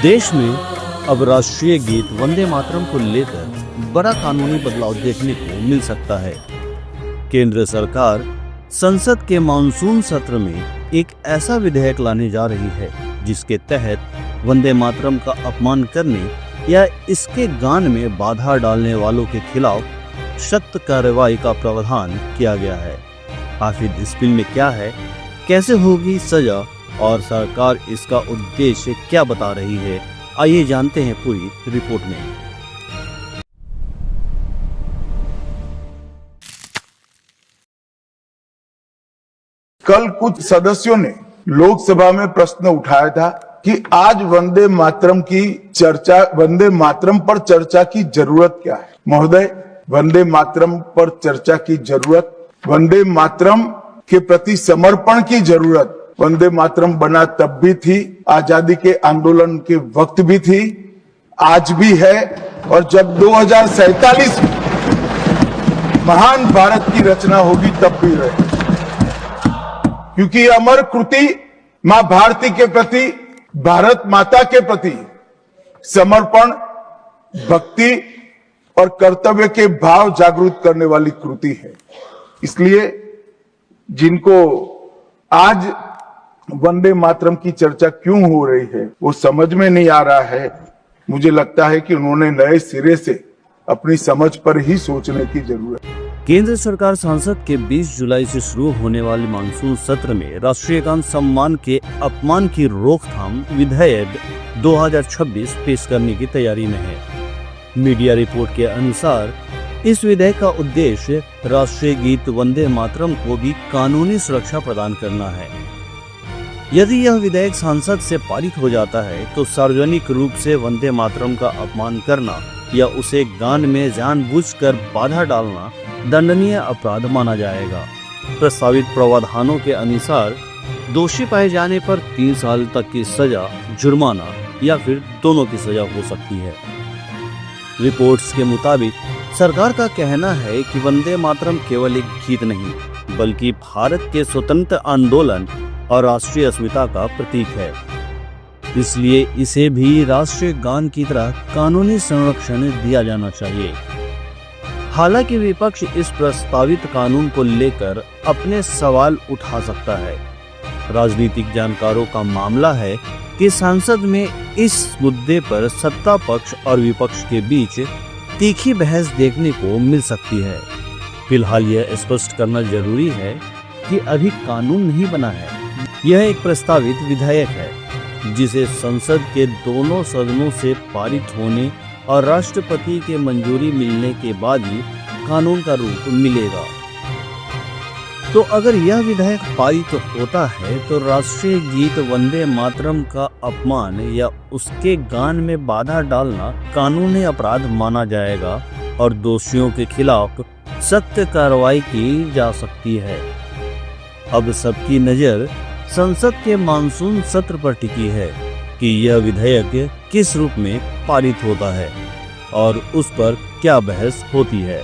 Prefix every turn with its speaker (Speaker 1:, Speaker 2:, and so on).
Speaker 1: देश में अब राष्ट्रीय गीत वंदे मातरम को लेकर बड़ा कानूनी बदलाव देखने को मिल सकता है। केंद्र सरकार संसद के मानसून सत्र में एक ऐसा विधेयक लाने जा रही है जिसके तहत वंदे मातरम का अपमान करने या इसके गान में बाधा डालने वालों के खिलाफ सख्त कार्रवाई का प्रावधान किया गया है। आखिर इस बिल में क्या है, कैसे होगी सजा और सरकार इसका उद्देश्य क्या बता रही है, आइए जानते हैं पूरी रिपोर्ट में।
Speaker 2: कल कुछ सदस्यों ने लोकसभा में प्रश्न उठाया था कि आज वंदे मातरम पर चर्चा की जरूरत क्या है। महोदय, वंदे मातरम पर चर्चा की जरूरत, वंदे मातरम के प्रति समर्पण की जरूरत वंदे मातरम बना तब भी थी, आजादी के आंदोलन के वक्त भी थी, आज भी है और जब 2047 में महान भारत की रचना होगी तब भी रहे। क्योंकि अमर कृति मां भारती के प्रति, भारत माता के प्रति समर्पण, भक्ति और कर्तव्य के भाव जागृत करने वाली कृति है। इसलिए जिनको आज वंदे मातरम की चर्चा क्यों हो रही है वो समझ में नहीं आ रहा है। मुझे लगता है कि उन्होंने नए सिरे से अपनी समझ पर ही सोचने की जरूरत है।
Speaker 1: केंद्र सरकार संसद के 20 जुलाई से शुरू होने वाले मानसून सत्र में राष्ट्रीय गान सम्मान के अपमान की रोकथाम विधेयक 2026 पेश करने की तैयारी में है। मीडिया रिपोर्ट के अनुसार इस विधेयक का उद्देश्य राष्ट्रीय गीत वंदे मातरम को भी कानूनी सुरक्षा प्रदान करना है। यदि यह विधेयक संसद से पारित हो जाता है तो सार्वजनिक रूप से वंदे मातरम का अपमान करना या उसे गान में जानबूझकर बाधा डालना दंडनीय अपराध माना जाएगा। प्रस्तावित प्रावधानों के अनुसार दोषी पाए जाने पर 3 साल तक की सजा, जुर्माना या फिर दोनों की सजा हो सकती है। रिपोर्ट्स के मुताबिक सरकार का कहना है कि वंदे मातरम केवल एक गीत नहीं बल्कि भारत के स्वतंत्र आंदोलन और राष्ट्रीय अस्मिता का प्रतीक है, इसलिए इसे भी राष्ट्रीय गान की तरह कानूनी संरक्षण दिया जाना चाहिए। हालांकि विपक्ष इस प्रस्तावित कानून को लेकर अपने सवाल उठा सकता है। राजनीतिक जानकारों का मामला है कि संसद में इस मुद्दे पर सत्ता पक्ष और विपक्ष के बीच तीखी बहस देखने को मिल सकती है। फिलहाल यह स्पष्ट करना जरूरी है कि अभी कानून नहीं बना है। यह एक प्रस्तावित विधेयक है जिसे संसद के दोनों सदनों से पारित होने और राष्ट्रपति के मंजूरी मिलने के बाद ही कानून का रूप मिलेगा। तो अगर यह विधेयक पारित होता है तो राष्ट्रीय गीत वंदे मातरम का अपमान या उसके गान में बाधा डालना कानूनी अपराध माना जाएगा और दोषियों के खिलाफ सख्त कार्रवाई की जा सकती है। अब सबकी नजर संसद के मानसून सत्र पर टिकी है कि यह विधेयक किस रूप में पारित होता है और उस पर क्या बहस होती है।